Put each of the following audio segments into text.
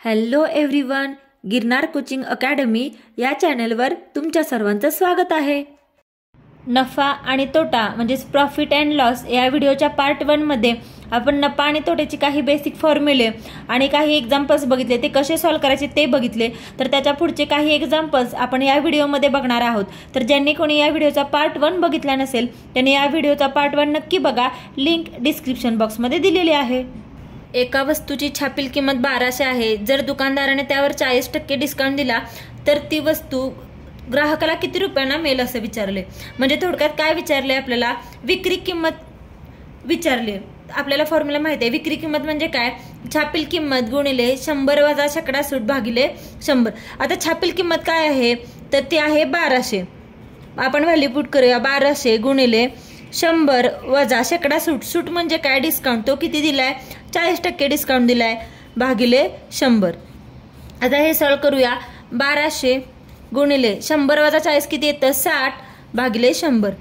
Hello everyone, Girnar coaching academy या चॅनलवर तुमच्या सर्वांचं स्वागत आहे. नफा आणि तोटा म्हणजेच प्रॉफिट अँड लॉस या व्हिडिओच्या पार्ट 1 मध्ये आपण नफा आणि तोट्याची काही बेसिक फॉर्म्युले आणि काही एक्झाम्पल्स बघितले, ते कसे सॉल्व्ह करायचे ते बघितले. तर त्याच्या पुढचे काही एक्झाम्पल्स आपण या व्हिडिओमध्ये बघणार आहोत. तर ज्यांनी कोणी या व्हिडिओचा पार्ट 1 बघितला नसेल त्यांनी या व्हिडिओचा पार्ट 1 नक्की बघा, लिंक डिस्क्रिप्शन बॉक्समध्ये दिलेली आहे. एका वस्तूची छापील किंमत 1200 आहे. जर दुकानदाराने त्यावर 40% डिस्काउंट दिला तर ती वस्तू ग्राहकाला किती रुपयांना मिळेल असं विचारले. म्हणजे थोडक्यात काय विचारले, आपल्याला विक्री किंमत विचारली. आपल्याला फॉर्म्युला माहिती आहे, विक्री किंमत म्हणजे काय, छापील किंमत गुणिले 100 वजा शेकडा सूट भागिले 100. आता छापील किंमत काय आहे तर ती आहे 1200. आपण व्हॅल्यू पुट करूया, 1200 गुणिले 100 वजा शेकडा सूट. सूट म्हणजे काय, डिस्काउंट. तो किती दिलाय, 40% डिस्काउंट दिलाय, भागिले 100. आता हे सॉल्व करूया. 1200 गुणिले 100 वजा 40 किती येतं, 60 भागिले 100.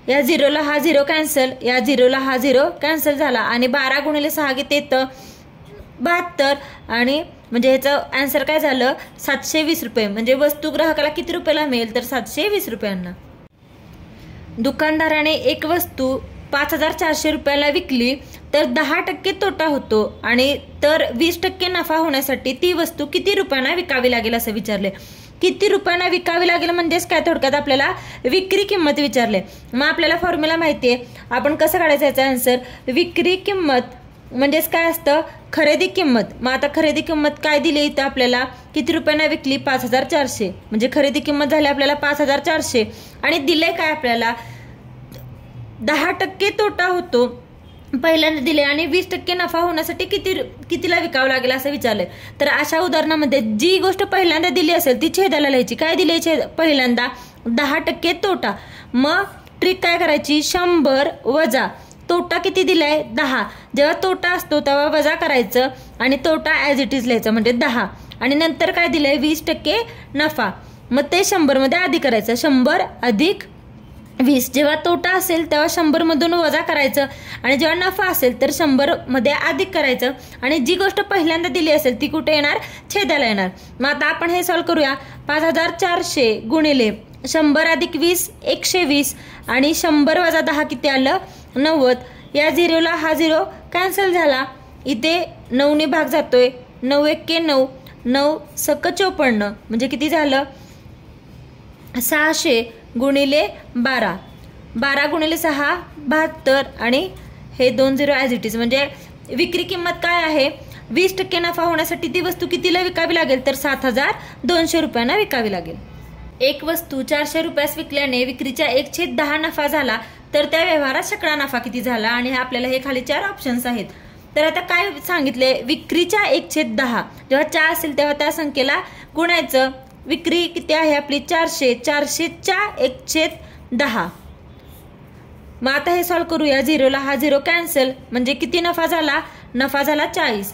या झिरोला हा झिरो कॅन्सल, या झिरोला हा झिरो कॅन्सल झाला. आणि 12 गुणिले 6 किती येतं, 72. आणि म्हणजे ह्याचं आन्सर काय झालं, 720 रुपये. म्हणजे वस्तू ग्राहकाला किती रुपयाला मिळेल तर 720 रुपयांना. दुकानदाराने एक वस्तू 5400 रुपयाला विकली तर 10% तोटा होतो आणि तर 20% नफा होण्यासाठी ती वस्तू किती रुपयांना विकावी लागेल असं विचारले. किती रुपयांना विकावी लागेल म्हणजेच काय, थोडक्यात आपल्याला विक्री किंमत विचारले. मग आपल्याला फॉर्म्युला माहिती आहे, आपण कसं काढायचं याचा आन्सर. विक्री किंमत म्हणजेच काय असतं, खरेदी किंमत. मग आता खरेदी किंमत काय दिली इथं आपल्याला, किती रुपयांना विकली, 5400. म्हणजे खरेदी किंमत झाली आपल्याला 5400 आणि दिले काय आपल्याला 10% तोटा होतो पहिल्यांदा दिले आणि 20% नफा होण्यासाठी कितीला विकावं लागेल असं विचारलंय. तर अशा उदाहरणामध्ये जी गोष्ट पहिल्यांदा दिली असेल ती छेदाला लिहायची. काय दिली पहिल्यांदा, 10% तोटा. मग ट्रिक काय करायची, 100 वजा तोटा किती दिलाय, 10. जेव्हा तोटा असतो तेव्हा वजा करायचं आणि तोटा ॲज इट इज लिहायचं म्हणजे 10. आणि नंतर काय दिलंय, 20% नफा. मग ते 100 मध्ये अधिक करायचं, 100 अधिक 20. जेव्हा तोटा असेल तेव्हा 100 मधून वजा करायचं आणि जेव्हा नफा असेल तर 100 मध्ये अधिक करायचं. आणि जी गोष्ट पहिल्यांदा दिली असेल ती कुठे येणार, छेदाला येणार. मग आता आपण हे सॉल्व करूया. 5400 गुणिले 100 अधिक 20 120 आणि 100 वजा 10 किती आलं, 90. या झिरोला हा झिरो कॅन्सल झाला. इथे 9 ने भाग जातोय, 9 1 9, 9 सक 54. म्हणजे किती झालं, 600 गुणिले 12, 12 गुणिले 6 72 आणि हे 2 झिरो ॲज इट इज. म्हणजे विक्री किंमत काय आहे, 20% नफा होण्यासाठी ती वस्तू कितीला विकावी लागेल तर 7200 रुपयांना विकावी लागेल. एक वस्तू 400 रुपयास विकल्याने विक्रीच्या 1/10 नफा झाला तर त्या व्यवहारात शेकडा नफा किती झाला. आणि आपल्याला हे खाली 4 ऑप्शन्स आहेत. तर आता काय सांगितले, विक्रीच्या 1/10 जेव्हा 4 असेल तेव्हा त्या संख्येला गुणायचं. विक्री किती आहे आपली 400, 400च्या 1/10. मग आता हे सॉल्व करूया. झिरोला हा झिरो कॅन्सल म्हणजे किती नफा झाला, नफा झाला 40.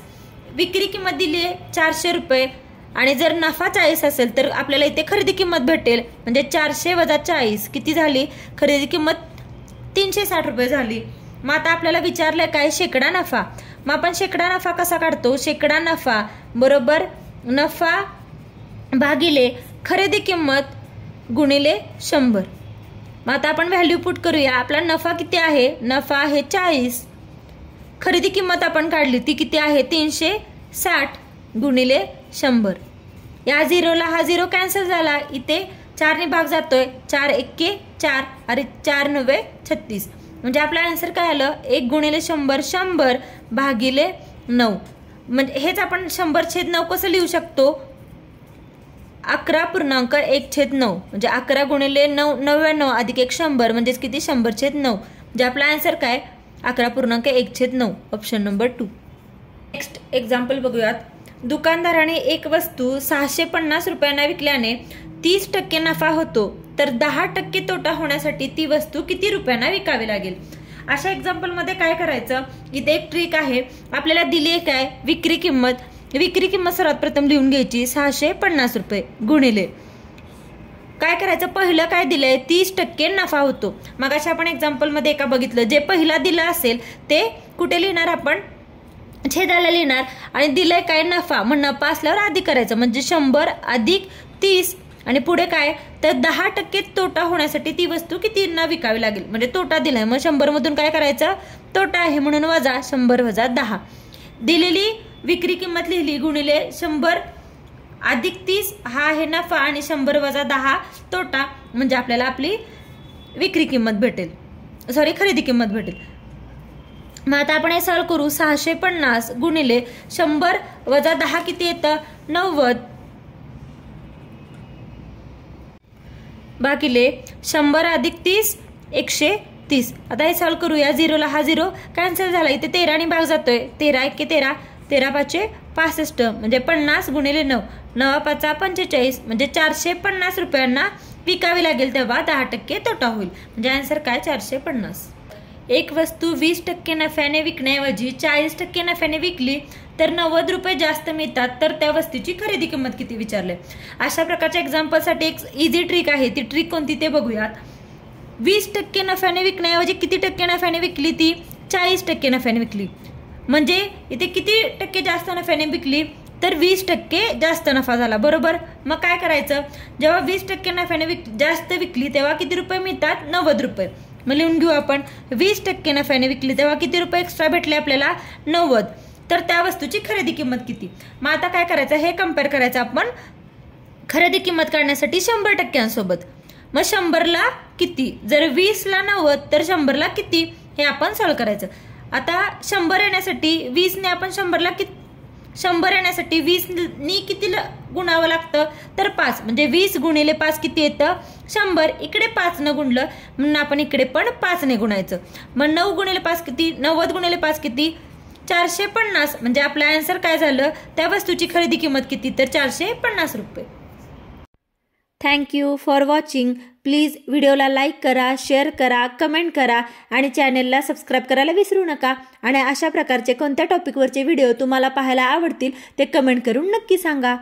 विक्री किंमत दिली आहे 400 रुपये आणि जर नफा 40 असेल तर आपल्याला इथे खरेदी किंमत भेटेल. म्हणजे 400 वजा 40 किती झाली, खरेदी किंमत 360 रुपये झाली. मग आता आपल्याला विचारलंय काय, शेकडा नफा. मग आपण शेकडा नफा कसा काढतो, शेकडा नफा बरोबर नफा भागिले खरेदी किंमत गुणिले 100. मग आता आपण व्हॅल्यू पुट करूया. आपला नफा किती आहे, नफा आहे 40. खरेदी किंमत आपण काढली ती किती आहे, 360 गुणिले 100. या झिरोला हा झिरो कॅन्सल झाला. इथे 4 ने भाग जातोय, 4 1 4 अरे 4 9 36. म्हणजे आपला आन्सर काय आलं, 1 गुणिले 100 100 भागिले 9. म्हणजे हेच आपण 100/9 कसं लिहू शकतो, 11.1/9. म्हणजे 11 गुणिले 9 99 अधिक 1 100 म्हणजेच किती, 100/9. म्हणजे आपला आन्सर काय, 11.1/9, ऑप्शन नंबर 2. नेक्स्ट एक्झाम्पल बघूयात. दुकानदाराने एक वस्तू 650 रुपयांना विकल्याने 30% नफा होतो तर 10% तोटा होण्यासाठी ती वस्तू किती रुपयांना विकावी लागेल. अशा एक्झाम्पल मध्ये काय करायचं, इथे एक ट्रिक आहे. आपल्याला दिली आहे काय, विक्री किंमत. विक्री किंमत सर्वात प्रथम लिहून घ्यायची, 650 रुपये गुणिले काय करायचं, पहिलं काय दिलंय, 30% नफा होतो. मग अशा आपण एक्झाम्पल मध्ये एका बघितलं, जे पहिला दिलं असेल ते कुठे लिहिणार आपण, छेदाला लिहिणार आणि दिलंय काय नफा, मग नफा असल्यावर आधी करायचं म्हणजे 100 अधिक 30 आणि पुढे काय तर 10% तोटा होण्यासाठी ती वस्तू कितींना विकावी लागेल, म्हणजे तोटा दिलाय मग 100 मधून काय करायचं तोटा आहे म्हणून वजा 100 वजा 10. दिलेली विक्री किंमत लिहिली गुणिले 100 अधिक 30 हा आहे नफा आणि 100 वजा 10 तोटा, म्हणजे आपल्याला आपली विक्री किंमत भेटेल, खरेदी किंमत भेटेल. मग आता आपण हे सॉल्व करू. 650 गुणिले 100 वजा 10 किती येतं 90 भागिले 100 अधिक 30 130. आता हे सॉल्व करूया. 0 ला हा 0 कॅन्सल झाला, इथे 13 ने भाग जातोय. 13 1 13 13 5 65 म्हणजे 50 गुणिले 9 9 5 45 म्हणजे 450 रुपयांना विकावी लागेल, तेव्हा 10% तोटा होईल, म्हणजे आन्सर काय 450. एक वस्तू 20% नफ्याने विकण्याऐवजी 40% नफ्याने विकली तर 90 रुपये जास्त मिळतात, तर त्या वस्तूची खरेदी किंमत किती विचारले. अशा प्रकारच्या एक्झाम्पलसाठी एक इझी ट्रिक आहे. ती ट्रिक कोणती ते बघूयात. 20% नफ्याने विकण्याऐवजी किती टक्के नफ्याने विकली, ती 40% नफ्याने विकली, म्हणजे इथे किती टक्के जास्त नफ्याने विकली तर 20% जास्त नफा झाला, बरोबर. मग काय करायचं, जेव्हा 20% नफ्याने जास्त विकली तेव्हा किती रुपये मिळतात 90 रुपये. मग लिहून घेऊ आपण. 20% नफ्याने विकली तेव्हा किती रुपये एक्स्ट्रा भेटले आपल्याला 90, तर त्या वस्तूची खरेदी किंमत किती. मग आता काय करायचं हे कम्पेअर करायचं आपण खरेदी किंमत काढण्यासाठी 100%सोबत. मग 100 ला किती, जर 20 ला 90 तर 100 ला किती हे आपण सॉल्व करायचं. आता 100 येण्यासाठी 20 ने आपण 100 ला 100 येण्यासाठी 20 नी किती गुणावं लागतं तर 5, म्हणजे 20 गुणिले 5 किती येतं 100. इकडे 5 न गुणलं म्हणून आपण इकडे पण 5 ने गुणायचं. मग 9 गुणिले 5 किती 90 गुणिले 5 किती 450, म्हणजे आपलं आन्सर काय झालं त्या वस्तूची खरेदी किंमत किती तर 450 रुपये. Thank you for watching. प्लीज व्हिडिओला लाईक करा, शेअर करा, कमेंट करा आणि चॅनेलला सबस्क्राईब करायला विसरू नका. आणि अशा प्रकारचे कोणत्या टॉपिकवरचे व्हिडिओ तुम्हाला पाहायला आवडतील ते कमेंट करून नक्की सांगा.